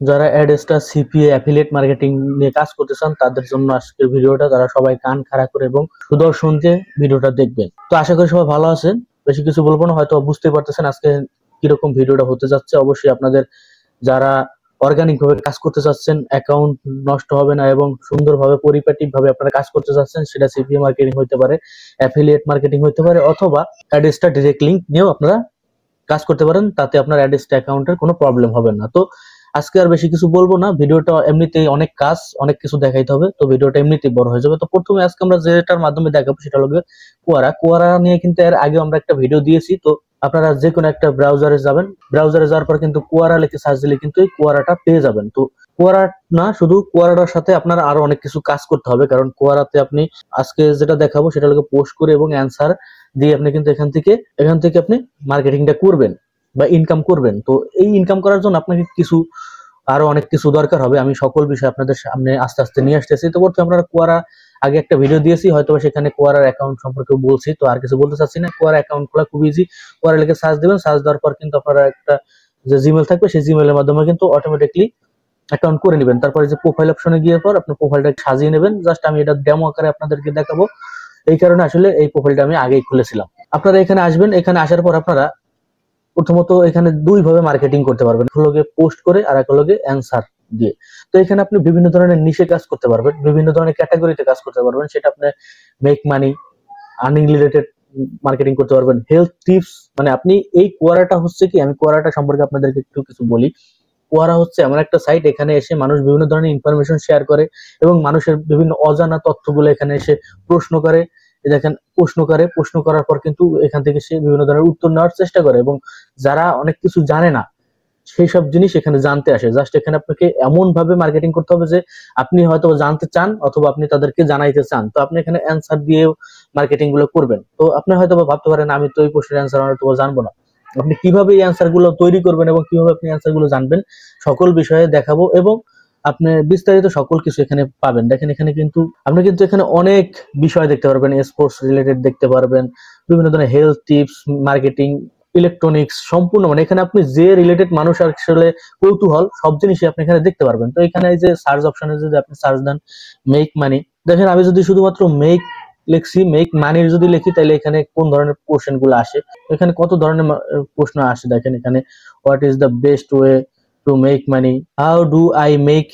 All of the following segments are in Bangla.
যারা অ্যাডস্টা সিপিএ অ্যাফিলিয়েট মার্কেটিং নিয়ে কাজ করতে চান তাদের জন্য আজকের ভিডিওটা, তারা সবাই কান খাড়া করে এবং সুদর্শন দিয়ে ভিডিওটা দেখবেন। তো আশা করি সবাই ভালো আছেন। বেশি কিছু বলবো না, হয়তো বুঝতে পারতেছেন আজকে কিরকম ভিডিওটা হতে যাচ্ছে। অবশ্যই আপনাদের যারা অর্গানিক ভাবে কাজ করতে চাচ্ছেন, অ্যাকাউন্ট নষ্ট হবে না এবং সুন্দরভাবে পরিপাটি ভাবে আপনারা কাজ করতে চাচ্ছেন, সেটা সিপিএ মার্কেটিং হতে পারে, অ্যাফিলিয়েট মার্কেটিং হতে পারে, অথবা অ্যাডস্টা ডিরেক্ট লিঙ্ক নিয়েও আপনারা কাজ করতে পারেন। তাতে আপনার অ্যাডস্টা অ্যাকাউন্টের কোনো প্রবলেম হবে না। তো আজকে আর বেশি কিছু বলবো না, ভিডিওটা এমনিতেই অনেক কাজ, অনেক কিছু দেখাইতে হবে, তো ভিডিওটা এমনিতেই বড় হয়ে যাবে। তো প্রথমে আজকে আমরা যেটার মাধ্যমে দেখাবো সেটা হলো কোয়ারা নিয়ে কিন্তু এর আগে আমরা একটা ভিডিও দিয়েছি। তো আপনারা যে কোনো একটা ব্রাউজারে যাবেন, ব্রাউজারে যাওয়ার পর কিন্তু কোয়ারা লিখে সার্চ দিলে কিন্তু এই কোয়ারাটা পেয়ে যাবেন। তো কোয়ারা না, শুধু কোয়ারাটার সাথে আপনার আরো অনেক কিছু কাজ করতে হবে, কারণ কোয়ারাতে আপনি আজকে যেটা দেখাবো সেটা হলো পোস্ট করে এবং অ্যান্সার দিয়ে আপনি কিন্তু এখান থেকে আপনি মার্কেটিংটা করবেন বা ইনকাম করবেন। তো এই ইনকাম করার জন্য আপনাকে আরো অনেক কিছু দরকার হবে। আমি সকল বিষয় আপনাদের সামনে আস্তে আস্তে নিয়ে আসতেছি। তো প্রথমে আপনারা কোয়ারা আগে একটা ভিডিও দিয়েছি, হয়তো সেখানে কোয়ারার অ্যাকাউন্ট সম্পর্কে বলছি, তো আর কিছু বলতে চাচ্ছি না। কোয়ারা অ্যাকাউন্ট খোলা খুব ইজি। কোয়ারা লিখে সার্চ দিবেন, সার্চ দেওয়ার পর কিন্তু আপনারা একটা যে জিমেল থাকবে সেই জিমেলের মাধ্যমে কিন্তু অটোমেটিকলি অ্যাকাউন্ট করে নেবেন। তারপরে যে প্রোফাইল অপশনে গিয়ে পর আপনার প্রোফাইলটা সাজিয়ে নেবেন। জাস্ট আমি এটা ডেমো আকারে আপনাদেরকে দেখাবো, এই কারণে আসলে এই প্রোফাইলটা আমি আগেই খুলেছিলাম। আপনারা এখানে আসবেন, এখানে আসার পর আপনারা প্রথমত এখানে দুই ভাবে মার্কেটিং করতে পারবেন, এক হলো পোস্ট করে আর এক হলো অ্যান্সার দিয়ে। তো এখানে আপনি বিভিন্ন ধরনের নিশে কাজ করতে পারবেন, বিভিন্ন ধরনের ক্যাটাগরিতে কাজ করতে পারবেন। সেটা আপনি make money, earning related marketing করতে পারবেন, হেলথ টিপস। মানে আপনি এই কোয়ারাটা হচ্ছে কি, আমি কোয়ারাটা সম্পর্কে আপনাদেরকে একটু কিছু বলি। কোয়ারা হচ্ছে এমন একটা সাইট, এখানে এসে মানুষ বিভিন্ন ধরনের ইনফরমেশন শেয়ার করে এবং মানুষের বিভিন্ন অজানা তথ্যগুলো এখানে এসে প্রশ্ন করে। দেখেন, প্রশ্ন করার পর কিন্তু এখান থেকে সে বিভিন্ন ধরনের উত্তর নেওয়ার চেষ্টা করে এবং যারা অনেক কিছু জানে না সেই সব জিনিস এখানে জানতে আসে। জাস্ট এখানে আপনাকে এমন ভাবে মার্কেটিং করতে হবে যে আপনি হয়তো জানতে চান অথবা আপনি তাদেরকে জানাইতে চান। তো আপনি এখানে অ্যান্সার দিয়েও মার্কেটিং গুলো করবেন। তো আপনি হয়তো ভাবতে পারেন আমি তো এই প্রশ্নের অ্যান্সার হয়তো জানবো না। আপনি কিভাবে এই অ্যান্সার গুলো তৈরি করবেন এবং কিভাবে আপনি অ্যান্সার গুলো জানবেন, সকল বিষয়ে দেখাবো এবং আপনি বিস্তারিত সকল কিছু এখানে পাবেন। দেখেন, এখানে কিন্তু আপনি কিন্তু এখানে অনেক বিষয় দেখতে পারবেন, স্পোর্টস রিলেটেড দেখতে পারবেন, বিভিন্ন ধরনের হেলথ টিপস, মার্কেটিং, ইলেকট্রনিক্স, সম্পূর্ণ মানে এখানে আপনি যে রিলেটেড মানুষ আসলে কৌতূহল সব জিনিসই আপনি এখানে দেখতে পারবেন। তো এখানে এই যে সার্চ অপশনে যদি আপনি সার্চ দেন মেক মানি, দেখেন আমি যদি শুধুমাত্র মেক মানির যদি লিখি তাহলে এখানে কোন ধরনের কোশ্চেন গুলো আসে, এখানে কত ধরনের প্রশ্ন আসে। দেখেন এখানে what is the best way to make money, how do I make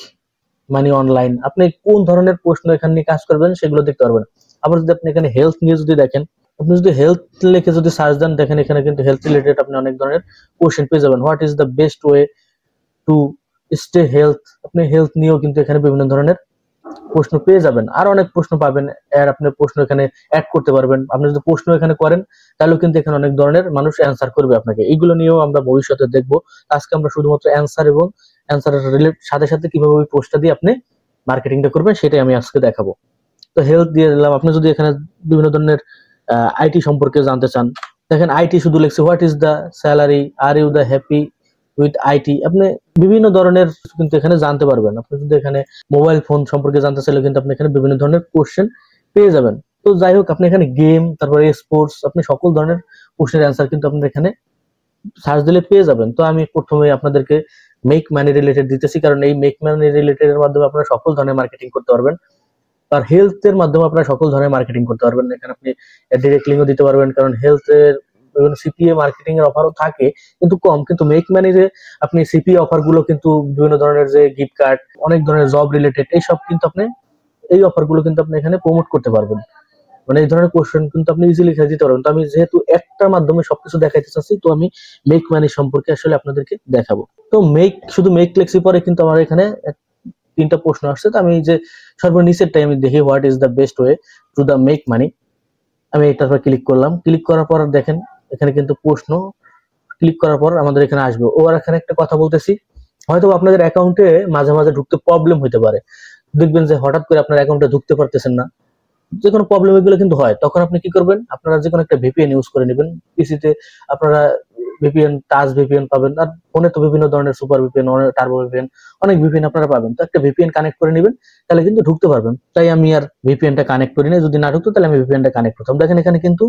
money online, আপনি কোন ধরনের প্রশ্ন এখানে নিয়ে কাজ করবেন সেগুলো দেখতে পারবেন। আবার যদি আপনি এখানে হেলথ নিয়ে যদি দেখেন, আপনি যদি হেলথ লিখে যদি সার্চ দেন, দেখেন এখানে কিন্তু হেলথ রিলেটেড আপনি অনেক ধরনের কোশ্চেন পেয়ে যাবেন। What is the best way to stay health, আপনি হেলথ নিয়েও কিন্তু এখানে বিভিন্ন ধরনের প্রশ্ন পেয়ে যাবেন। আর অনেক প্রশ্ন পাবেন, আর আপনি প্রশ্ন এখানে অ্যাড করতে পারবেন। আপনি যদি প্রশ্ন এখানে করেন তাহলেও কিন্তু এখানে অনেক ধরনের মানুষ অ্যান্সার করবে আপনাকে। এইগুলো নিয়েও আমরা ভবিষ্যতে দেখবো। আজকে আমরা শুধুমাত্র অ্যান্সার এবং অ্যান্সারের সাথে সাথে কিভাবে ওই পোস্টটা দিয়ে আপনি মার্কেটিংটা করবেন সেটাই আমি আজকে দেখাবো। তো হেলথ দিয়ে দিলাম। আপনি যদি এখানে বিভিন্ন ধরনের আইটি সম্পর্কে জানতে চান, দেখেন আইটি শুধু লিখছে what is the salary, are you the happy with IT, আপনি বিভিন্ন ধরনের কিন্তু এখানে জানতে পারবেন। আপনি যদি এখানে মোবাইল ফোন সম্পর্কে জানতে চাইলে কিন্তু আপনি এখানে বিভিন্ন ধরনের কোশ্চেন পেয়ে যাবেন। তো যাই হোক, আপনি এখানে গেম, তারপরে স্পোর্টস, আপনি সকল ধরনের কোশ্চেনের অ্যান্সার কিন্তু আপনি এখানে সার্চ দিলে পেয়ে যাবেন। তো আমি প্রথমে আপনাদেরকে মেক মানি রিলেটেড দিতেছি, কারণ এই মেক মানি রিলেটেড এর মাধ্যমে আপনারা সকল ধরনের মার্কেটিং করতে পারবেন। আর হেলথ এর মাধ্যমে আপনারা সকল ধরনের মার্কেটিং করতে পারবেন। এখানে আপনি ডাইরেক্ট লিংকও দিতে পারবেন, কারণ হেলথ এর বিভিন্ন সিপিএ মার্কেটিং এর অফারও থাকে কিন্তু কম। কিন্তু মেক মানিতে আপনি সিপিএ অফার গুলো কিন্তু বিভিন্ন ধরনের যে গিফট কার্ড, অনেক ধরনের জব রিলেটেড এইসব কিন্তু আপনি এই অফার গুলো কিন্তু আপনি এখানে প্রমোট করতে পারবেন। মানে এই ধরনের কোশ্চেন কিন্তু আপনি ইজিলি লিখে দিতে পারবেন। তো আমি যেহেতু একটার মাধ্যমে সবকিছু দেখাইতে চাচ্ছি, তো আমি মেক মানি সম্পর্কে আসলে আপনাদেরকে দেখাবো। তো শুধু মেক লেখছি, পরে কিন্তু আমার এখানে তিনটা প্রশ্ন আসছে। তো আমি যে সর্বনিচেরটাই আমি দেখি what is the best way to the make money, আমি এটার পর ক্লিক করলাম। ক্লিক করার পর দেখেন এখানে কিন্তু প্রশ্ন, ক্লিক করার পর আমাদের এখানে আসবে। ওর এখানে একটা কথা বলতেছি, হয়তো আপনাদের অ্যাকাউন্টে মাঝে মাঝে ঢুকতে প্রবলেম হতে পারে। দেখবেন যে হঠাৎ করে আপনার অ্যাকাউন্টে ঢুকতে পারতেছেন না, যে কোনো প্রবলেম এগুলো কিন্তু হয়। তখন আপনি কি করবেন, আপনারা যে কোনো একটা ভিপিএন ইউজ করে নেবেন। পিসিতে আপনারা ভিপিএন, টাচ ভিপিএন পাবেন, আর ফোনে তো বিভিন্ন ধরনের সুপার ভিপিএন, টার্বো ভিপিএন, অনেক ভিপিএন আপনারা পাবেন। তো একটা ভিপিএন কানেক্ট করে নেবেন, তাহলে কিন্তু ঢুকতে পারবেন। তাই আমি আর ভিপিএনটা কানেক্ট করি না, যদি না ঢুকতো তাহলে আমি ভিপিএনটা কানেক্ট করতাম। দেখেন এখানে কিন্তু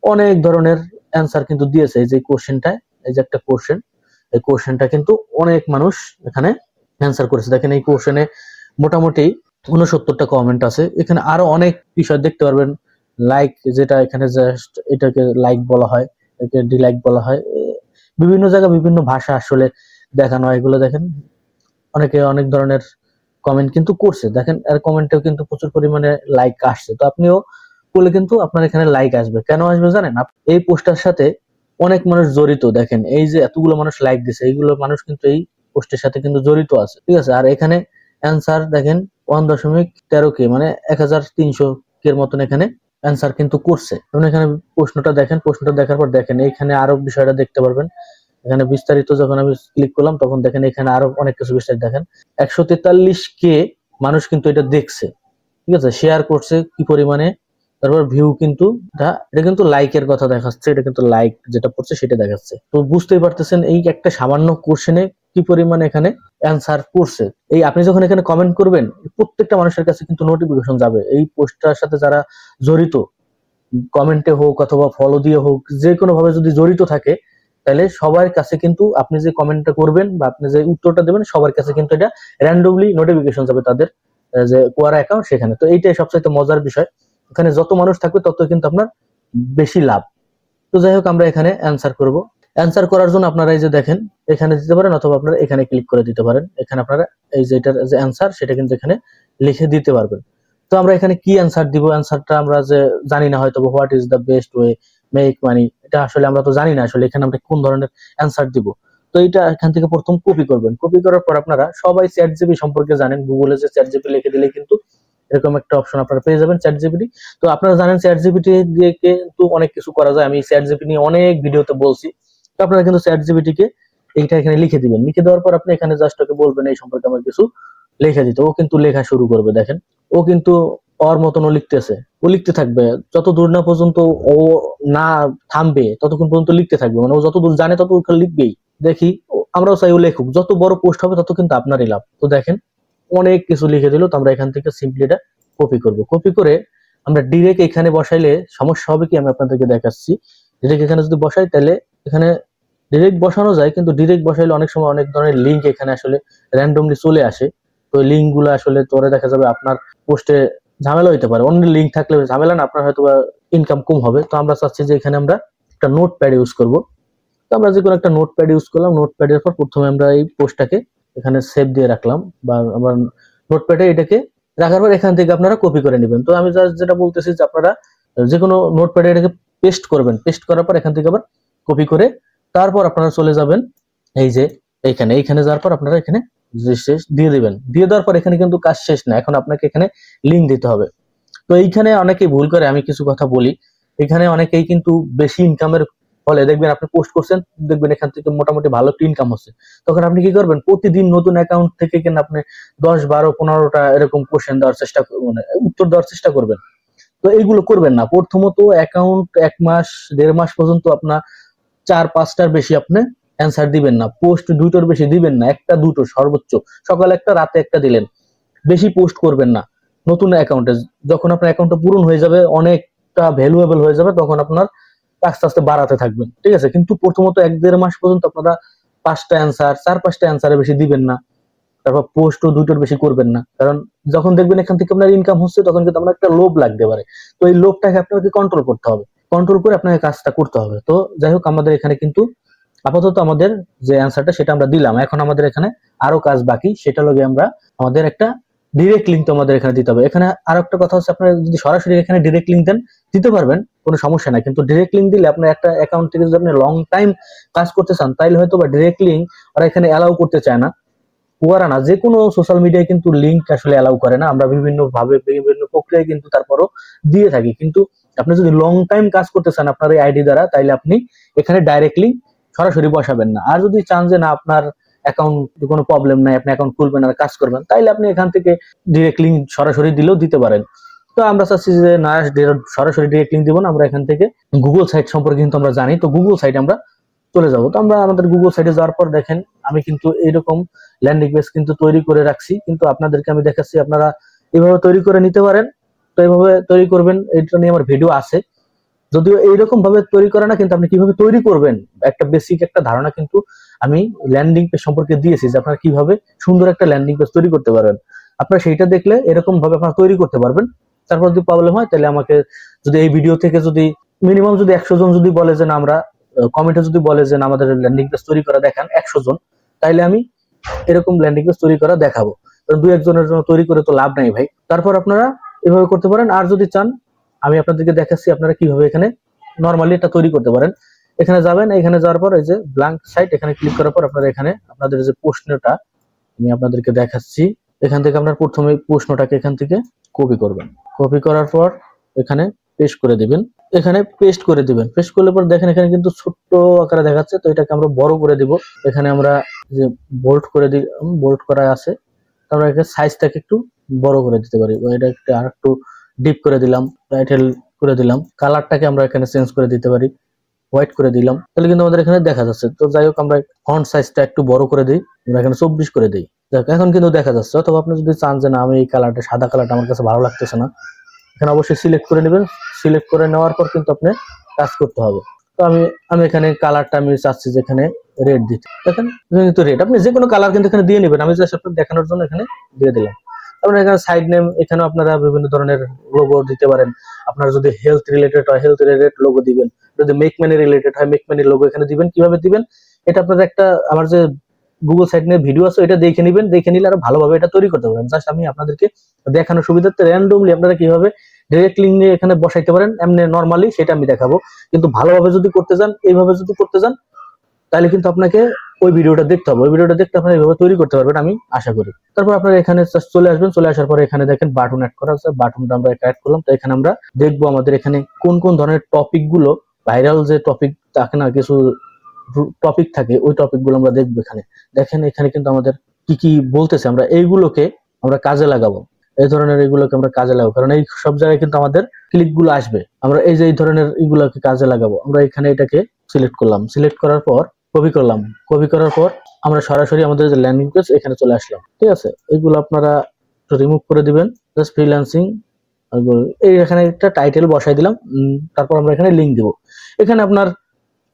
অনেক ধরনের অ্যান্সার কিন্তু দিয়েছে। এই যে কোশ্চেনটা, এই যে একটা কোশ্চেন, এই কোশ্চেনটা কিন্তু অনেক মানুষ এখানে অ্যান্সার করেছে। দেখেন এই কোশ্চেনে মোটামুটি 69টা কমেন্ট আছে। এখানে আরো অনেক বিষয় দেখতে পারবেন। লাইক, যেটা এখানে জাস্ট এটাকে লাইক বলা হয়, একে ডিলাইক বলা হয়। বিভিন্ন জায়গায় বিভিন্ন ভাষা আসলে দেখানো হয়। এগুলো দেখেন অনেকে অনেক ধরনের কমেন্ট কিন্তু করছে। দেখেন এর কমেন্টেও কিন্তু প্রচুর পরিমাণে লাইক আসছে। তো আপনিও করলে কিন্তু আপনার এখানে লাইক আসবে। কেন আসবে জানেন? এই পোস্টার সাথে অনেক মানুষ জড়িত। দেখেন এই যে এতগুলো মানুষ লাইক দিছে, এইগুলো মানুষ কিন্তু এই পোস্টের সাথে কিন্তু জড়িত আছে, ঠিক আছে? আর এখানে অ্যান্সার দেখেন 1.13 কে, মানে 1300 কের মতন এখানে অ্যান্সার কিন্তু করছে। এবং এখানে প্রশ্নটা দেখেন, প্রশ্নটা দেখার পর দেখেন এইখানে আরো বিষয়টা দেখতে পারবেন। এখানে বিস্তারিত যখন আমি ক্লিক করলাম তখন দেখেন এখানে আরো অনেক কিছু বিস্তারিত দেখেন। 143 কে মানুষ কিন্তু এটা দেখছে, ঠিক আছে? শেয়ার করছে কি পরিমাণে, তারপর ভিউ কিন্তু এটা কিন্তু লাইকের কথা দেখাচ্ছে, এটা কিন্তু লাইক যেটা পড়ছে সেটা দেখাচ্ছে। তো বুঝতেই পারতেছেন এই একটা সামান্য কোশ্চেনে কি পরিমাণে এখানে অ্যান্সার করছে। এই আপনি যখন এখানে কমেন্ট করবেন, প্রত্যেকটা মানুষের কাছে কিন্তু নোটিফিকেশন যাবে। এই পোস্টটার সাথে যারা জড়িত, কমেন্টে হোক অথবা ফলো দিয়ে হোক, যে কোনো ভাবে যদি জড়িত থাকে, তাহলে সবার কাছে কিন্তু আপনি যে কমেন্টটা করবেন বা আপনি যে উত্তরটা দেবেন, সবার কাছে কিন্তু এটা র্যান্ডমলি নোটিফিকেশন যাবে তাদের যে কোয়ারা অ্যাকাউন্ট সেখানে। তো এইটাই সবচাইতে মজার বিষয়। এখানে যত মানুষ থাকবে তত কিন্তু আপনার বেশি লাভ। তো যাই হোক, আমরা এখানে অ্যান্সার করব। অ্যান্সার করার জন্য আপনারা এই যে দেখেন এখানে দিতে পারেন, অথবা আপনারা এখানে ক্লিক করে দিতে পারেন। এখানে আপনারা এই যে এটার যে অ্যান্সার সেটা কিন্তু এখানে লিখে দিতে পারবেন। তো আমরা এখানে কি অ্যান্সার দিব? অ্যান্সারটা আমরা যে জানি না, হয়তো what is the best way make money, এটা আসলে আমরা তো জানি না আসলে এখানে আমরা কোন ধরনের অ্যান্সার দিব। তো এটা এখান থেকে প্রথম কপি করবেন। কপি করার পর আপনারা সবাই চ্যাট জিপি সম্পর্কে জানেন, গুগলে যে চ্যাট জিপি লিখে দিলে কিন্তু এরকম একটা অপশন আপনারা পেয়ে যাবেন, চ্যাট জিপিটি। তো আপনারা জানেন চ্যাট জিপিটি দিয়ে কিন্তু অনেক কিছু করা যায়। আমি চ্যাট জিপি নিয়ে অনেক ভিডিওতে বলছি। তো আপনারা কিন্তু চ্যাট জিপিটি কে এইটা এখানে লিখে দিবেন। লিখে দেওয়ার পর আপনি এখানে জাস্ট ওকে বলবেন এই সম্পর্কে আমার কিছু লিখে দিতে। ও কিন্তু লেখা শুরু করবে। দেখেন ও কিন্তু ওর মতন ও লিখতেছে, ও লিখতে থাকবে যত দূর না পর্যন্ত ও না থামবে, ততক্ষণ পর্যন্ত লিখতে থাকবে। মানে ও যত দূর জানে তত লিখবেই। দেখি আমরাও চাই ও লেখুক, যত বড় পোস্ট হবে তত কিন্তু আপনারই লাভ। তো দেখেন অনেক কিছু লিখে দিল। তো আমরা এখান থেকে সিম্পলি এটা কপি করব। কপি করে আমরা ডিরেক্ট এখানে বসাইলে সমস্যা হবে কি, আমি আপনাদেরকে দেখাচ্ছি। ডিরেক্ট এখানে যদি বসাই তাহলে এখানে ডিরেক্ট বসানো যায়, কিন্তু ডিরেক্ট বসাইলে অনেক সময় অনেক ধরনের লিঙ্ক এখানে আসলে র্যান্ডমলি চলে আসে। তো ওই লিঙ্ক গুলো আসলে তোরে দেখা যাবে আপনার পোস্টে ঝামেলা হইতে পারে। অন্য লিঙ্ক থাকলে ঝামেলা না, আপনার হয়তো ইনকাম কম হবে। তো আমরা চাচ্ছি যে এখানে আমরা একটা নোটপ্যাড ইউজ করব। তো আমরা যে কোনো একটা নোটপ্যাড ইউজ করলাম। নোটপ্যাডের পর প্রথমে আমরা এই পোস্টটাকে এখানে সেভ দিয়ে রাখলাম, বা আমার নোটপ্যাডে এটাকে রাখার পর এখান থেকে আপনারা কপি করে নেবেন। তো আমি জাস্ট যেটা বলতেছি যে আপনারা যে কোনো নোটপ্যাডে এটাকে পেস্ট করবেন। পেস্ট করার পর এখান থেকে আবার কপি করে তারপর আপনারা চলে যাবেন এই যে এইখানে যাওয়ার পর আপনারা এখানে শেষ দিয়ে দিবেন। দিয়ে দেওয়ার পর এখানে কিন্তু কাজ শেষ না, এখন আপনাকে এখানে লিঙ্ক দিতে হবে। তো এইখানে অনেকেই ভুল করে, আমি কিছু কথা বলি। এখানে অনেকেই কিন্তু বেশি ইনকামের ফলে দেখবেন আপনি পোস্ট করছেন, দেখবেন এখান থেকে মোটামুটি ভালো একটা ইনকাম হচ্ছে। তখন আপনি কি করবেন? প্রতিদিন নতুন অ্যাকাউন্ট থেকে কিন্তু আপনি 10, 12, 15টা এরকম কোশ্চেন দেওয়ার চেষ্টা, মানে উত্তর দেওয়ার চেষ্টা করবেন। তো এইগুলো করবেন না। প্রথমত অ্যাকাউন্ট 1 মাস 1.5 মাস পর্যন্ত আপনার 4-5টার বেশি আপনি অ্যান্সার দিবেন না। পোস্ট 2টোর বেশি দিবেন না, 1টা 2টো সর্বোচ্চ। সকালে একটা রাতে একটা দিলেন, বেশি পোস্ট করবেন না নতুন অ্যাকাউন্টে। যখন আপনার অ্যাকাউন্টটা পূরণ হয়ে যাবে, অনেকটা ভ্যালুয়েবল হয়ে যাবে, তখন আপনার আস্তে আস্তে বাড়াতে থাকবেন, ঠিক আছে? কিন্তু প্রথমত 1-1.5 মাস পর্যন্ত আপনারা 5টা অ্যান্সার 4-5টা অ্যান্সারের বেশি দিবেন না। তারপর পোস্টও 2টোর বেশি করবেন না। কারণ যখন দেখবেন এখান থেকে আপনার ইনকাম হচ্ছে, তখন কিন্তু আপনার একটা লোভ লাগতে পারে। তো এই লোভটাকে আপনাকে কন্ট্রোল করতে হবে। কন্ট্রোল করে আপনাকে কাজটা করতে হবে। তো যাই হোক, আমাদের এখানে কিন্তু আপাতত আমাদের যে অ্যান্সারটা সেটা আমরা দিলাম। এখন আমাদের এখানে আরো কাজ বাকি, সেটা লগে আমরা আমাদের একটা ডিরেক্ট লিঙ্ক তো আমাদের এখানে দিতে হবে। এখানে আরো একটা কথা হচ্ছে, আপনারা যদি সরাসরি এখানে ডিরেক্ট লিঙ্ক দেন দিতে পারবেন, কোনো সমস্যা নাই। কিন্তু ডিরেক্ট লিঙ্ক দিলে আপনার একটা অ্যাকাউন্ট থেকে যদি আপনি লং টাইম কাজ করতে চান, তাইলে হয়তো বা ডিরেক্ট লিঙ্ক ওরা এখানে অ্যালাউ করতে চায় না। ওরা না, যে কোনো সোশ্যাল মিডিয়ায় কিন্তু লিঙ্ক আসলে অ্যালাউ করে না। আমরা বিভিন্ন ভাবে বিভিন্ন প্রক্রিয়ায় কিন্তু তারপরও দিয়ে থাকি। কিন্তু আপনি যদি লং টাইম কাজ করতে চান আপনার এই আইডি দ্বারা, তাইলে আপনি এখানে ডাইরেক্টলি সরাসরি বসাবেন না। আর যদি চান যে না আপনার অ্যাকাউন্ট কোনো প্রবলেম নাই, আপনি অ্যাকাউন্ট খুলবেন আর কাজ করবেন, তাইলে আপনি এখান থেকে ডিরেক্ট লিঙ্ক সরাসরি দিলেও দিতে পারেন। তো আমরা চাচ্ছি যে না, সরাসরি ডিরেক্ট লিঙ্ক দিব না, আমরা এখান থেকে গুগল সাইট সম্পর্কে কিন্তু আমরা জানি। তো গুগল সাইট আমরা চলে যাব। তো আমরা আমাদের গুগল সাইটে যাওয়ার পর দেখেন আমি কিন্তু এরকম ল্যান্ডিং পেজ কিন্তু তৈরি করে রাখছি। কিন্তু আপনাদেরকে আমি দেখাচ্ছি, আপনারা এভাবে তৈরি করে নিতে পারেন। তো এইভাবে তৈরি করবেন, এটা নিয়ে আমার ভিডিও আছে। যদিও এইরকম ভাবে তৈরি করে না, কিন্তু আপনি কিভাবে তৈরি করবেন একটা বেসিক একটা ধারণা কিন্তু আমি ল্যান্ডিং পেজ সম্পর্কে দিয়েছি যে আপনারা কিভাবে সুন্দর একটা ল্যান্ডিং পেজ তৈরি করতে পারবেন। আপনারা সেইটা দেখলে এরকম ভাবে আপনারা তৈরি করতে পারবেন। তারপর যদি প্রবলেম হয় তাহলে আমাকে যদি এই ভিডিও থেকে যদি মিনিমাম যদি 100 জন যদি বলে যে না আমরা কমেন্টে যদি বলে যে না আমাদের ল্যান্ডিং পেজ তৈরি করা দেখান 100 জন, তাইলে আমি এরকম ল্যান্ডিং পেজ তৈরি করা দেখাবো। কারণ 2-1 জনের জন্য তৈরি করে তো লাভ নাই ভাই। তারপর আপনারা এভাবে করতে পারেন। আর যদি চান আমি আপনাদেরকে দেখাচ্ছি আপনারা কিভাবে এখানে নরমালি এটা তৈরি করতে পারেন। এখানে যাবেন, এখানে যাওয়ার পর এই যে ব্ল্যাঙ্ক সাইট এখানে ক্লিক করার পর আপনারা এখানে আপনাদের যে প্রশ্নটা আমি আপনাদেরকে দেখাচ্ছি, এখান থেকে আপনার প্রথমে প্রশ্নটাকে এখান থেকে কপি করবেন। কপি করার পর এখানে পেস্ট করে দিবেন। এখানে পেস্ট করে দিবেন। পেস্ট করলে পর দেখেন এখানে কিন্তু ছোট্ট আকারে দেখাচ্ছে, তো এটাকে আমরা বড় করে দিব। এখানে আমরা যে বোল্ড করে দিই, বোল্ড করা আছে, তারপর এখানে সাইজটাকে একটু বড় করে দিতে পারি। এটা একটু আর একটু ডিপ করে দিলাম, টাইটেল করে দিলাম, কালারটাকে আমরা এখানে চেঞ্জ করে দিতে পারি, হোয়াইট করে দিলাম, তাহলে কিন্তু আমাদের এখানে দেখা যাচ্ছে। তো যাই হোক আমরা ফন্ট সাইজটা একটু বড় করে দিই, আমরা এখানে 24 করে দিই। দেখ এখন কিন্তু দেখা যাচ্ছে। অথবা আপনি যদি চান যে না আমি এই কালারটা সাদা কালারটা আমার কাছে ভালো লাগতেছে না, এখানে অবশ্যই সিলেক্ট করে নেবেন। সিলেক্ট করে নেওয়ার পর কিন্তু আপনি কাজ করতে হবে। তো আমি এখানে কালারটা আমি চাচ্ছি যে এখানে রেড দিতে। দেখেন কিন্তু রেড, আপনি যে কোনো কালার কিন্তু এখানে দিয়ে নেবেন। আমি জাস্ট আপনাদের দেখানোর জন্য এখানে দিয়ে দিলাম। তারপরে এখানে সাইড নেম, এখানে আপনারা বিভিন্ন ধরনের লোগো দিতে পারেন। আপনারা যদি হেলথ রিলেটেড হয় হেলথ রিলেটেড লোগো দিবেন, যদি মেক মানি রিলেটেড হয় মেক মানি লোগো এখানে দিবেন। কিভাবে দিবেন এটা আপনারা একটা আমার যে গুগল সাইট নিয়ে ভিডিও আছে এটা দেখে নেবেন, দেখে নিলে আরো ভালোভাবে এটা তৈরি করতে পারেন। জাস্ট আমি আপনাদেরকে দেখানোর সুবিধার্থে র্যান্ডমলি আপনারা কিভাবে ডাইরেক্ট লিঙ্ক নিয়ে এখানে বসাইতে পারেন এমনি নরমালি সেটা আমি দেখাবো। কিন্তু ভালোভাবে যদি করতে চান, এইভাবে যদি করতে চান, তাহলে কিন্তু আপনাকে ওই ভিডিওটা দেখতে হবে। ওই ভিডিওটা দেখতে আপনারা এইভাবে তৈরি করতে পারবেন আমি আশা করি। তারপর আপনারা এখানে চলে আসবেন। চলে আসার পরে এখানে দেখেন বাটন অ্যাড করা আছে, বাটনটা আমরা অ্যাড করলাম। তো এখানে আমরা দেখবো আমাদের এখানে কোন কোন ধরনের টপিক গুলো ভাইরাল, যে টপিক থাকে না কিছু টপিক থাকে, ওই টপিক গুলো আমরা দেখবো। এখানে দেখেন এখানে কিন্তু আমাদের কি কি বলতেছে, আমরা এইগুলোকে আমরা কাজে লাগাবো। এই ধরনের এইগুলোকে আমরা কাজে লাগাবো, কারণ এই সব জায়গায় কিন্তু আমাদের ক্লিক গুলো আসবে। আমরা এই যে এই ধরনের এইগুলোকে কাজে লাগাবো। আমরা এখানে এটাকে সিলেক্ট করলাম, সিলেক্ট করার পর কপি করলাম, কপি করার পর আমরা সরাসরি আমাদের যে ল্যান্ডিং পেজ এখানে চলে আসলাম। ঠিক আছে, এইগুলো আপনারা রিমুভ করে দিবেন। জাস্ট ফ্রিল্যান্সিং, এই এখানে একটা টাইটেল বসাই দিলাম। তারপর আমরা এখানে লিঙ্ক দিব। এখানে আপনার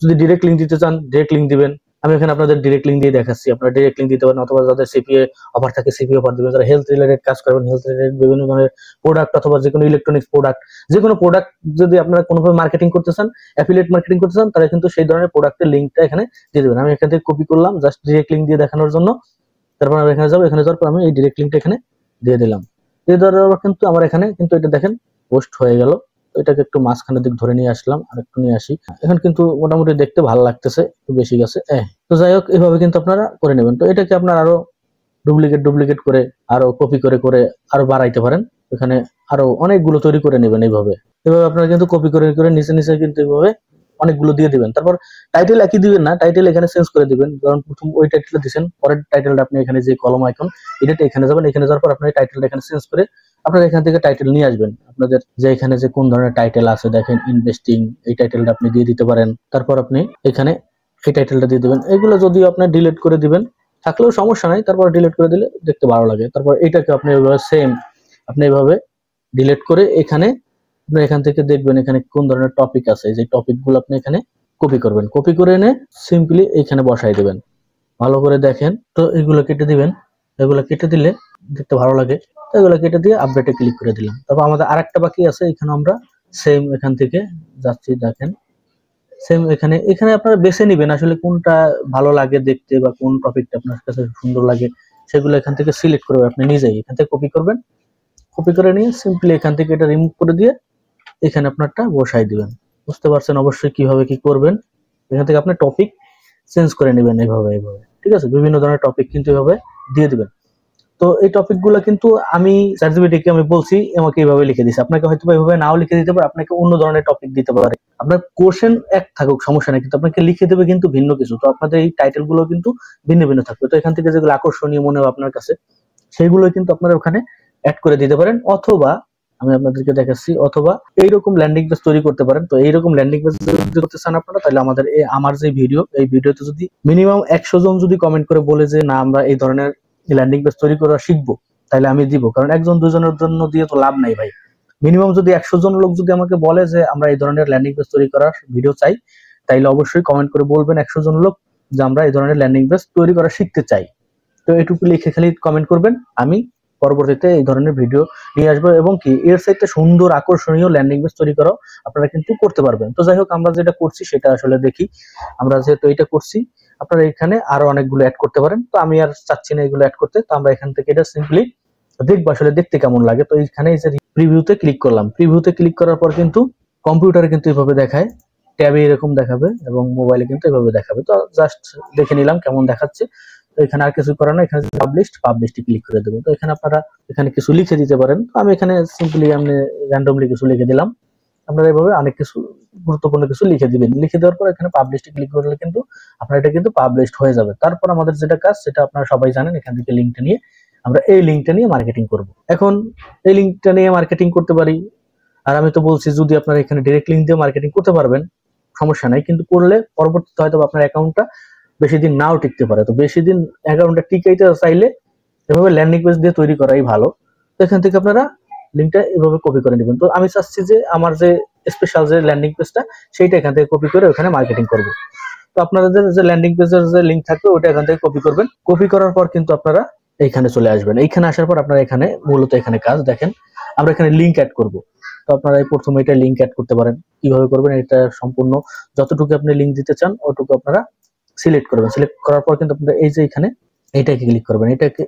যদি ডিরেক্ট লিঙ্ক দিতে চান ডিরেক্ট লিঙ্ক দিবেন। আমি এখানে আপনাদের ডিরেক্ট লিঙ্ক দিয়ে দেখাচ্ছি, আপনারা ডিরেক্ট লিঙ্ক দিতে পারেন। অথবা যাদের সিপিএ অফার থাকে সিপিএ অফার দিবেন। যারা হেলথ রিলেটেড কাজ করবেন হেলথ রিলেটেড বিভিন্ন ধরনের প্রোডাক্ট অথবা যে কোনো ইলেকট্রনিক্স প্রোডাক্ট, যে কোনো প্রোডাক্ট যদি আপনারা কোনোভাবে মার্কেটিং করতে চান, অ্যাফিলিয়েট মার্কেটিং করতে চান, তাহলে কিন্তু সেই ধরনের প্রোডাক্টের লিঙ্কটা এখানে দিয়ে দেবেন। আমি এখান থেকে কপি করলাম জাস্ট ডিরেক্ট লিঙ্ক দিয়ে দেখানোর জন্য। তারপর আমরা এখানে যাবো, এখানে যাওয়ার পর আমি এই ডিরেক্ট লিঙ্কটা এখানে দিয়ে দিলাম। দিয়ে দেওয়ার পর কিন্তু আমার এখানে কিন্তু এটা দেখেন পোস্ট হয়ে গেল। এটাকে একটু মাঝখানের দিক ধরে নিয়ে আসলাম, আর একটু নিয়ে আসি। এখন কিন্তু মোটামুটি দেখতে ভালো লাগতেছে, একটু বেশি গেছে। তো যাই হোক এভাবে কিন্তু আপনারা করে নেবেন। তো এটাকে আপনারা আরো ডুপ্লিকেট করে আরো কপি করে করে আরো বাড়াইতে পারেন। এখানে আরো অনেকগুলো তৈরি করে নেবেন। এইভাবে আপনারা কিন্তু কপি করে করে নিচে নিচে কিন্তু এইভাবে অনেকগুলো দিয়ে দিবেন। তারপর টাইটেল একই দিবেন না, টাইটেল এখানে চেঞ্জ করে দিবেন। কারণ প্রথম ওই টাইটেলটা দিবেন, পরের টাইটেলটা আপনি এখানে যে কলম আইকন এটা এখানে যাবেন, এখানে যাওয়ার পর আপনি টাইটেলটা এখানে চেঞ্জ করে আপনারা এখান থেকে টাইটেল নিয়ে আসবেন। আপনাদের যে এখানে যে কোন ধরনের টাইটেল আছে দেখেন ইনভেস্টিং, এই টাইটেলটা আপনি দিয়ে দিতে পারেন। তারপর আপনি এখানে এই টাইটেলটা দিয়ে দিবেন। এগুলো যদিও আপনি ডিলিট করে দিবেন, থাকলেও সমস্যা নাই, তারপর ডিলিট করে দিলে দেখতে ভালো লাগে। তারপর এটাকে আপনি এইভাবে সেম আপনি এইভাবে ডিলিট করে এখানে আপনি এখান থেকে দেখবেন এখানে কোন ধরনের টপিক আছে, যে টপিক গুলো আপনি এখানে কপি করবেন। কপি করে এনে সিম্পলি এখানে বসাই দিবেন। ভালো করে দেখেন। তো এগুলো কেটে দিবেন, এগুলো কেটে দিলে দেখতে ভালো লাগে। তো এগুলো কেটে দিয়ে আপডেটে ক্লিক করে দিলাম। তারপর আমাদের আরেকটা বাকি আছে, এখানে আমরা সেম এখান থেকে যাচ্ছি। দেখেন সেম এখানে এখানে আপনারা বেছে নেবেন আসলে কোনটা ভালো লাগে দেখতে বা কোন টপিকটা আপনার কাছে সুন্দর লাগে, সেগুলো এখান থেকে সিলেক্ট করবে। আপনি নিজেই এখান থেকে কপি করবেন, কপি করে নিয়ে সিম্পলি এখান থেকে এটা রিমুভ করে দিয়ে এখানে আপনারটা বসাই দিবেন। বুঝতে পারছেন অবশ্যই কিভাবে কি করবেন। এখান থেকে আপনি টপিক চেঞ্জ করে নেবেন এইভাবে এইভাবে। ঠিক আছে, বিভিন্ন ধরনের টপিক কিন্তু এইভাবে দিয়ে দিবেন। তো এই টপিক গুলো কিন্তু আমি চ্যাটজিপিটিকে আমি বলছি আমাকে এইভাবে লিখে দিছে। আপনাকে হয়তো এইভাবে নাও লিখে দিতে পারে, আপনাকে অন্য ধরনের টপিক দিতে পারে। আপনার কোশ্চেন এক থাকুক সমস্যা নেই, কিন্তু আপনাকে লিখে দেবে কিন্তু ভিন্ন কিছু। তো আপনাদের এই টাইটেল গুলো কিন্তু ভিন্ন ভিন্ন থাকবে। তো এখান থেকে যেগুলো আকর্ষণীয় মনে হবে আপনার কাছে সেইগুলো কিন্তু আপনারা ওখানে অ্যাড করে দিতে পারেন। অথবা আমি আপনাদেরকে দেখাচ্ছি, অথবা এইরকম ল্যান্ডিং পেজ তৈরি করতে পারেন। তো এইরকম ল্যান্ডিং পেজ যদি করতে চান আপনারা, তাহলে আমাদের আমার যে ভিডিও, এই ভিডিওতে যদি মিনিমাম 100 জন যদি কমেন্ট করে বলে যে না আমরা এই ধরনের ল্যান্ডিং পেজ তৈরি করা শিখবো, তাহলে আমি দিব। কারণ একজন দুজনের জন্য দিয়ে তো লাভ নাই ভাই। মিনিমাম যদি 100 জন লোক যদি আমাকে বলে যে আমরা এই ধরনের ল্যান্ডিং পেজ তৈরি করার ভিডিও চাই, তাইলে অবশ্যই কমেন্ট করে বলবেন 100 জন লোক। যে আমরা এই ধরনের ল্যান্ডিং পেজ তৈরি করা শিখতে চাই। তো এটুকু লিখে খালি কমেন্ট করবেন, আমি পরবর্তীতে এই ধরনের ভিডিও নিয়ে আসবো এবং কি এর সাথে সুন্দর আকর্ষণীয় ল্যান্ডিং পেজ তৈরি করাও আপনারা কিন্তু করতে পারবেন। তো যাই হোক, আমরা যেটা করছি সেটা আসলে দেখি। আমরা যেহেতু এটা করছি, আপনারা এখানে আরো অনেকগুলো অ্যাড করতে পারেন। তো আমি আর চাচ্ছি না এগুলো অ্যাড করতে, তো আমরা এখান থেকে এটা সিম্পলি দেখবো আসলে দেখতে কেমন লাগে। তো এইখানে এই যে প্রিভিউতে ক্লিক করলাম, প্রিভিউতে ক্লিক করার পর কিন্তু কম্পিউটারে কিন্তু এভাবে দেখায়, ট্যাবে এরকম দেখাবে এবং মোবাইলে কিন্তু এভাবে দেখাবে। তো জাস্ট দেখে নিলাম কেমন দেখাচ্ছে। তো এখানে আর কিছু করার না, এখানে পাবলিশড ক্লিক করে দেবো। তো এখানে আপনারা এখানে কিছু লিখে দিতে পারেন। তো আমি এখানে সিম্পলি আমি র্যান্ডমলি কিছু লিখে দিলাম। আপনারা এইভাবে অনেক কিছু গুরুত্বপূর্ণ কিছু লিখে দিবেন। লিখে দেওয়ার পর এখানে পাবলিশড ক্লিক করলে কিন্তু আপনার এটা কিন্তু পাবলিশড হয়ে যাবে। তারপর আমাদের যেটা কাজ সেটা আপনারা সবাই জানেন, এখান থেকে লিঙ্কটা নিয়ে আমরা এই লিঙ্কটা নিয়ে মার্কেটিং করব। এখন এই লিঙ্কটা নিয়ে মার্কেটিং করতে পারি। আর আমি তো বলছি যদি আপনারা এখানে ডাইরেক্ট লিঙ্ক দিয়ে মার্কেটিং করতে পারবেন সমস্যা নাই, কিন্তু করলে পরবর্তীতে হয়তো আপনার অ্যাকাউন্টটা বেশি দিন নাও টিকতে পারে। তো বেশি দিন অ্যাকাউন্টটা টিকাইতে চাইলে এভাবে ল্যান্ডিং পেজ দিয়ে তৈরি করাই ভালো। তো এখান থেকে আপনারা লিঙ্কটা এভাবে কপি করে নেবেন। তো আমি চাচ্ছি যে আমার যে স্পেশাল যে ল্যান্ডিং পেজটা সেইটা এখান থেকে কপি করে ওখানে মার্কেটিং করব। তো আপনাদের যে ল্যান্ডিং পেজের যে লিঙ্ক থাকবে ওটা এখান থেকে কপি করবেন। কপি করার পর কিন্তু আপনারা এইখানে চলে আসবেন। এইখানে আসার পর আপনারা এখানে মূলত এখানে কাজ দেখেন, আমরা এখানে লিঙ্ক অ্যাড করব। তো আপনারা প্রথমে এটা লিঙ্ক অ্যাড করতে পারেন। কিভাবে করবেন, এটা সম্পূর্ণ যতটুকু আপনি লিঙ্ক দিতে চান ওটুকু আপনারা সিলেক্ট করবেন। সিলেক্ট করার পর কিন্তু আপনারা এই যে এখানে এইটাকে ক্লিক করবেন,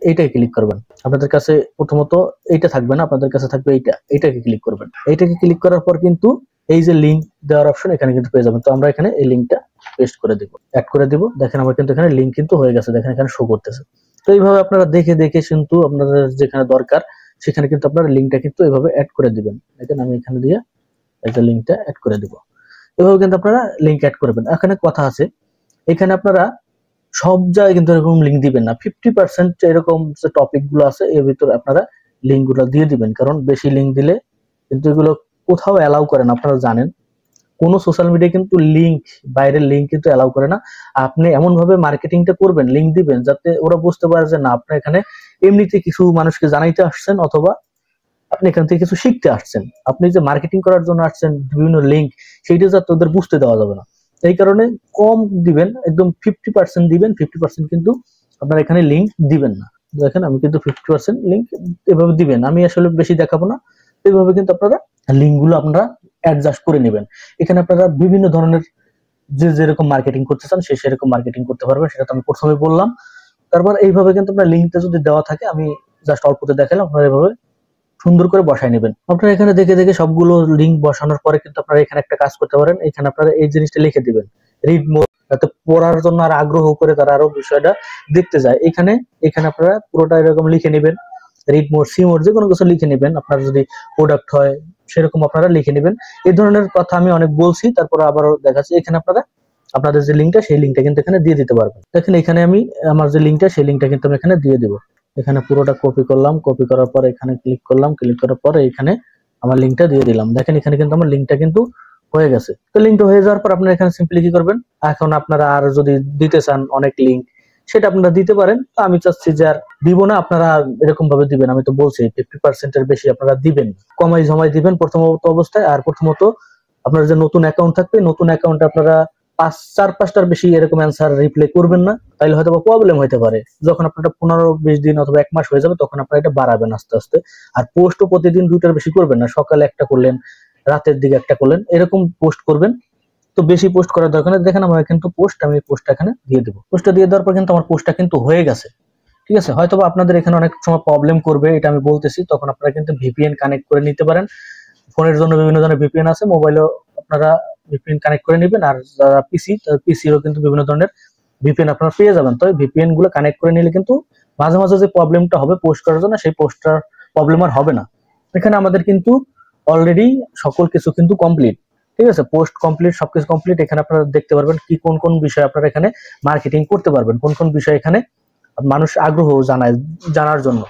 এইটাকে ক্লিক করবেন। আপনাদের কাছে প্রথমত এইটা থাকবে না, আপনাদের কাছে থাকবে এইটাকে ক্লিক করবেন। এইটাকে ক্লিক করার পর কিন্তু এই যে লিঙ্ক দেওয়ার অপশন এখানে কিন্তু পেয়ে যাবেন। তো আমরা এখানে এই লিঙ্কটা পেস্ট করে দিব, অ্যাড করে দিব। দেখেন আমার কিন্তু এখানে লিঙ্ক কিন্তু হয়ে গেছে, দেখেন এখানে শো করতেছে। তো এইভাবে আপনারা দেখে দেখে কিন্তু আপনাদের যেখানে দরকার সেখানে কিন্তু আপনারা লিঙ্কটা কিন্তু এভাবে অ্যাড করে দিবেন। দেখেন আমি এখানে দিয়ে এই যে লিঙ্কটা অ্যাড করে দিব। এভাবে কিন্তু আপনারা লিঙ্ক অ্যাড করবেন। এখানে কথা আছে, এখানে আপনারা সব জায়গায় কিন্তু এরকম লিঙ্ক দিবেন না। 50% এরকম যে টপিক গুলো আছে এর ভিতরে আপনারা লিঙ্ক গুলো দিয়ে দিবেন, কারণ বেশি লিঙ্ক দিলে কিন্তু এগুলো কোথাও অ্যালাউ করে না। আপনারা জানেন কোন সোশ্যাল মিডিয়া কিন্তু লিঙ্ক, বাইরের লিঙ্ক কিন্তু অ্যালাউ করে না। আপনি এমন ভাবে মার্কেটিংটা করবেন, লিঙ্ক দিবেন যাতে ওরা বুঝতে পারে যে না আপনি এখানে এমনিতে কিছু মানুষকে জানাইতে আসছেন অথবা আপনি এখান থেকে কিছু শিখতে আসছেন। আপনি যে মার্কেটিং করার জন্য আসছেন বিভিন্ন লিঙ্ক, সেইটা যাতে ওদের বুঝতে দেওয়া যাবে না। এই কারণে কম দিবেন, একদম 50% দিবেন। 50% কিন্তু আপনার এখানে লিঙ্ক দিবেন না। দেখেন আমি কিন্তু 50% লিঙ্ক এভাবে দিবেন, আমি আসলে বেশি দেখাবো না। এইভাবে কিন্তু আপনারা লিঙ্ক গুলো আপনারা অ্যাডজাস্ট করে নেবেন। এখানে আপনারা বিভিন্ন ধরনের যে যেরকম মার্কেটিং করতে চান সে সেরকম মার্কেটিং করতে পারবেন, সেটা তো আমি প্রথমে বললাম। তারপর এইভাবে কিন্তু আপনার লিঙ্কটা যদি দেওয়া থাকে, আমি জাস্ট অল্পতে দেখালাম, আপনারা এভাবে সুন্দর করে বসায় নেবেন। আপনারা এখানে দেখে দেখে সবগুলো লিঙ্ক বসানোর পরে কিন্তু আপনারা এখানে একটা কাজ করতে পারেন। এখানে আপনারা এই জিনিসটা লিখে দিবেন, রিড মোর, যাতে পড়ার জন্য আর আগ্রহ করে তারা আরো বিষয়টা দেখতে যায়। এখানে আপনারা পুরোটা এরকম লিখে নেবেন, রিড মোর, সি মোর, যে কোনো কিছু লিখে নেবেন। আপনার যদি প্রোডাক্ট হয় সেরকম আপনারা লিখে নেবেন। এই ধরনের কথা আমি অনেক বলছি, তারপর আবারও দেখাচ্ছি। এখানে আপনারা আপনাদের যে লিঙ্কটা সেই লিঙ্কটা কিন্তু এখানে দিয়ে দিতে পারবেন। দেখেন এখানে আমি আমার যে লিঙ্কটা সেই লিঙ্কটা কিন্তু আমি এখানে দিয়ে দিব। এখানে পুরোটা কপি করলাম, কপি করার পর এখানে ক্লিক করলাম, ক্লিক করার পরে এখানে আমার লিঙ্কটা দিয়ে দিলাম। দেখেন এখানে কিন্তু আমার লিঙ্কটা কিন্তু হয়ে গেছে। তো লিঙ্কটা হয়ে যাওয়ার পর আপনারা এখানে সিম্পলি কি করবেন, এখন আপনারা আর যদি দিতে চান অনেক লিঙ্ক সেটা আপনারা দিতে পারেন। তো আমি চাচ্ছি যে আর দিব না, আপনারা এরকম ভাবে দিবেন। আমি তো বলছি 50% এর বেশি আপনারা দিবেন, কমাই জমাই দিবেন প্রথমত অবস্থায়। আর প্রথমত আপনার যে নতুন অ্যাকাউন্ট থাকবে, নতুন অ্যাকাউন্টে আপনারা 4-5টার বেশি এরকম অ্যান্সার রিপ্লাই করবেন না, তাইলে হয়তো প্রবলেম হইতে পারে। যখন আপনারা 15-20 দিন অথবা 1 মাস হয়ে যাবে তখন আপনারা এটা বাড়াবেন আস্তে আস্তে। আর পোস্টও প্রতিদিন 2টার বেশি করবেন না, সকালে একটা করলেন, রাতের দিকে একটা করলেন, এরকম পোস্ট করবেন। তো বেশি পোস্ট করার দরকার নেই। দেখেন আমার কিন্তু আমি পোস্টটা এখানে দিয়ে দেবো। পোস্টটা দিয়ে দেওয়ার পর কিন্তু আমার পোস্টটা কিন্তু হয়ে গেছে। ঠিক আছে, হয়তো আপনাদের এখানে অনেক সময় প্রবলেম করবে, এটা আমি বলতেছি। তখন আপনারা কিন্তু ভিপিএন কানেক্ট করে নিতে পারেন। ফোনের জন্য বিভিন্ন ধরনের ভিপিএন আছে, মোবাইলেও আপনারা ভিপিএন কানেক্ট করে নেবেন। আর যারা পিসিরও কিন্তু বিভিন্ন ধরনের ভিপিএন আপনারা পেয়ে যাবেন। তো ভিপিএন গুলো কানেক্ট করে নিলে কিন্তু মাঝে মাঝে যে প্রবলেমটা হবে পোস্ট করার জন্য, সেই পোস্টটার প্রবলেম আর হবে না। এখানে আমাদের কিন্তু অলরেডি সকল কিছু কিন্তু কমপ্লিট। ঠিক আছে, পোস্ট কমপ্লিট, সবকিছু কমপ্লিট। এখানে আপনারা দেখতে পারবেন কি কোন কোন বিষয় আপনারা এখানে মার্কেটিং করতে পারবেন, কোন কোন বিষয় এখানে মানুষ আগ্রহ জানার জন্য।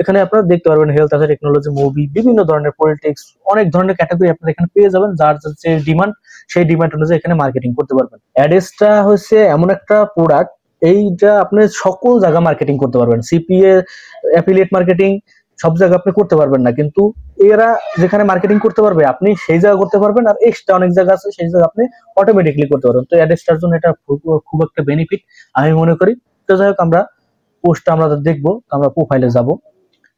এখানে আপনারা দেখতে পারবেন হেলথ আছে, টেকনোলজি, মুভি, বিভিন্ন ধরনের পলিটিক্স, অনেক ধরনের ক্যাটাগরি আপনারা এখানে পেয়ে যাবেন। যার যে ডিমান্ড সেই ডিমান্ড অনুযায়ী এখানে মার্কেটিং করতে পারবেন। অ্যাডেসটা হচ্ছে এমন একটা প্রোডাক্ট, এইটা আপনি সকল জায়গা মার্কেটিং করতে পারবেন। সিপিএ, অ্যাফিলিয়েট মার্কেটিং, সব জায়গায় আপনি করতে পারবেন না, কিন্তু এরা যেখানে মার্কেটিং করতে পারবে আপনি সেই জায়গা করতে পারবেন, আর এক্সট্রা অনেক জায়গা আছে সেই জায়গা আপনি অটোমেটিকলি করতে পারবেন। তো অ্যাডেস্টার জন্য এটা খুব একটা বেনিফিট আমি মনে করি। তো যাই হোক, আমরা পোস্টটা আমরা দেখবো। আমরা প্রোফাইলে যাব,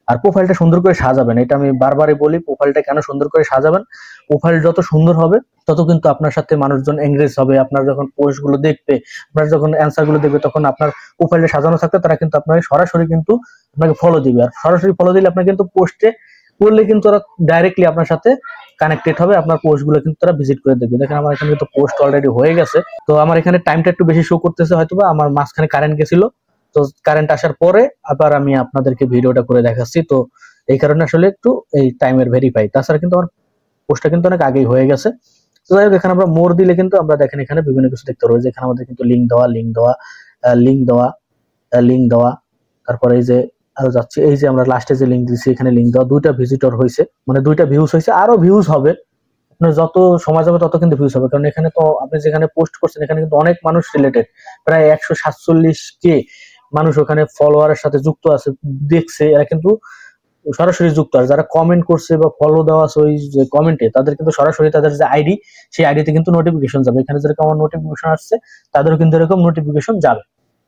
আর প্রোফাইলটা সুন্দর করে সাজাবেন। এটা আমি বারবারই বলি, প্রোফাইলটা কেন সুন্দর করে সাজাবেন। প্রোফাইল যত সুন্দর হবে তত কিন্তু আপনার সাথে মানুষজন এঙ্গেজ হবে। আপনার যখন পোস্ট গুলো দেখবে, আপনার যখন অ্যান্সার গুলো দেখবে, তখন আপনার প্রোফাইলটা সাজানো থাকতে তারা কিন্তু আপনাকে সরাসরি কিন্তু আপনাকে ফলো দিবে। আর সরাসরি ফলো দিলে আপনার কিন্তু পোস্টে করলে কিন্তু ওরা ডাইরেক্টলি আপনার সাথে কানেক্টেড হবে, আপনার পোস্ট গুলো কিন্তু তারা ভিজিট করে দেখবে। দেখেন আমার এখানে কিন্তু পোস্ট অলরেডি হয়ে গেছে। তো আমার এখানে টাইমটা একটু বেশি শো করতেছে, হয়তোবা আমার মাঝখানে কারেন্ট গেছিল। তো কারেন্ট আসার পরে আবার আমি আপনাদেরকে ভিডিওটা করে দেখাচ্ছি। তো এই কারণে আসলে একটু এই টাইমের ভেরিফাই, তাছাড়া কিন্তু আমার পোস্টটা কিন্তু অনেক আগেই হয়ে গেছে। তো যাই হোক, এখানে আমরা মোর দিলে কিন্তু আমরা দেখেন এখানে বিভিন্ন কিছু দেখতে পারবো। এখানে আমাদের কিন্তু লিঙ্ক দেওয়া, লিঙ্ক দেওয়া, তারপরে এই যে আরো যাচ্ছে, এই যে আমরা লাস্টে যে লিঙ্ক দিচ্ছি এখানে লিঙ্ক দেওয়া, 2টা ভিজিটর হয়েছে, মানে 2টা ভিউজ হয়েছে, আরো ভিউজ হবে। আপনার যত সময় যাবে তত কিন্তু ভিউজ হবে, কারণ এখানে তো আপনি যেখানে পোস্ট করছেন এখানে কিন্তু অনেক মানুষ রিলেটেড, প্রায় 147K মানুষ ওখানে ফলোয়ারের সাথে যুক্ত আছে, দেখছে, এরা কিন্তু সরাসরি যুক্ত। আর যারা কমেন্ট করছে বা ফলো দেওয়া আছে ওই যে কমেন্টে, তাদের কিন্তু সরাসরি তাদের যে আইডি, সেই আইডিতে কিন্তু নোটিফিকেশন যাবে। এখানে যেরকম আমার নোটিফিকেশন আসছে, তাদেরও কিন্তু এরকম নোটিফিকেশন যাবে।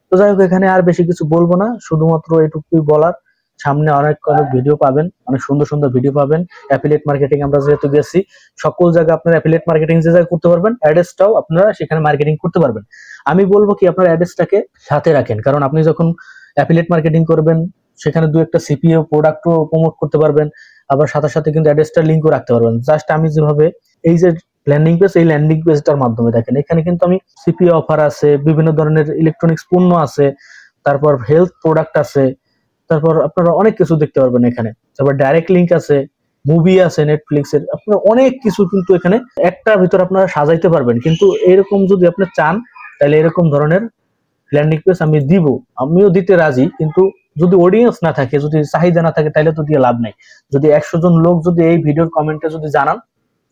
তো যাই হোক, এখানে আর বেশি কিছু বলবো না, শুধুমাত্র এটুকুই বলার। সামনে অনেক অনেক ভিডিও পাবেন, অনেক সুন্দর সুন্দর ভিডিও পাবেন। অ্যাফিলিয়েট মার্কেটিং আমরা যেহেতু গেছি, সকল জায়গায় আপনারা অ্যাফিলিয়েট মার্কেটিং যে জায়গায় করতে পারবেন, অ্যাড্রেসটাও আপনারা সেখানে মার্কেটিং করতে পারবেন। আমি বলবো কি, আপনার অ্যাড্রেসটাকে সাথে রাখেন, কারণ আপনি যখন অ্যাফিলিয়েট মার্কেটিং করবেন সেখানে 2-1টা সিপিও প্রোডাক্টও প্রমোট করতে পারবেন, আবার সাথে সাথে কিন্তু অ্যাড্রেসটার লিঙ্কও রাখতে পারবেন। জাস্ট আমি যেভাবে এই যে ল্যান্ডিং পেজ, এই ল্যান্ডিং পেজটার মাধ্যমে দেখেন এখানে কিন্তু আমি সিপিও অফার আছে, বিভিন্ন ধরনের ইলেকট্রনিক্স পণ্য আছে, তারপর হেলথ প্রোডাক্ট আছে, তারপর আপনারা অনেক কিছু দেখতে পারবেন এখানে। তারপর ডাইরেক্ট লিঙ্ক আছে, মুভি আছে নেটফ্লিক্সের, আপনারা অনেক কিছু কিন্তু এখানে একটার ভিতর আপনারা সাজাইতে পারবেন। কিন্তু এরকম যদি আপনি চান, তাহলে এরকম ধরনের ল্যান্ডিং পেজ আমি দিব, আমিও দিতে রাজি, কিন্তু যদি অডিয়েন্স না থাকে, যদি চাহিদা না থাকে, তাহলে তো দিয়ে লাভ নাই। যদি 100 জন লোক যদি এই ভিডিওর কমেন্টে যদি জানান,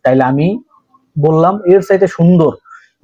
তাহলে আমি বললাম এর চাইতে সুন্দর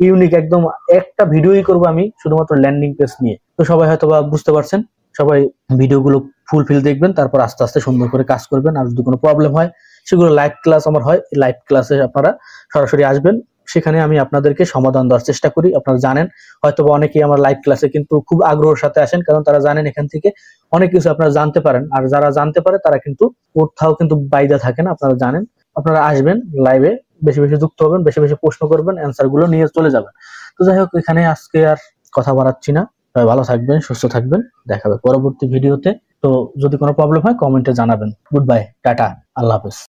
ইউনিক একদম একটা ভিডিওই করবো আমি শুধুমাত্র ল্যান্ডিং পেজ নিয়ে। তো সবাই হয়তো বা বুঝতে পারছেন, সবাই ভিডিওগুলো ফুলফিল দেখবেন, তারপর আস্তে আস্তে সুন্দর করে কাজ করবেন। আর যদি কোনো প্রবলেম হয়, সেগুলো লাইভ ক্লাস আমার হয়, লাইভ ক্লাসে আপনারা সরাসরি আসবেন, সেখানে আমি আপনাদেরকে সমাধান দেওয়ার চেষ্টা করি। আপনারা জানেন হয়তো বা অনেকেই আমার লাইভ ক্লাসে কিন্তু খুব আগ্রহের সাথে আসেন, কারণ তারা জানেন এখান থেকে অনেক কিছু আপনারা জানতে পারেন। আর যারা জানতে পারে তারা কিন্তু কোথাও কিন্তু বাইদা থাকে না, আপনারা জানেন। আপনারা আসবেন লাইভে, বেশি বেশি যুক্ত হবেন, বেশি বেশি প্রশ্ন করবেন, অ্যান্সার গুলো নিয়ে চলে যাবেন। তো যাই হোক, এখানে আজকে আর কথা বাড়াচ্ছি না। সবাই ভালো থাকবেন, সুস্থ থাকবেন, দেখা হবে পরবর্তী ভিডিওতে। তো যদি কোনো প্রবলেম হয় কমেন্টে জানাবেন। গুড বাই, টাটা, আল্লাহ হাফেজ।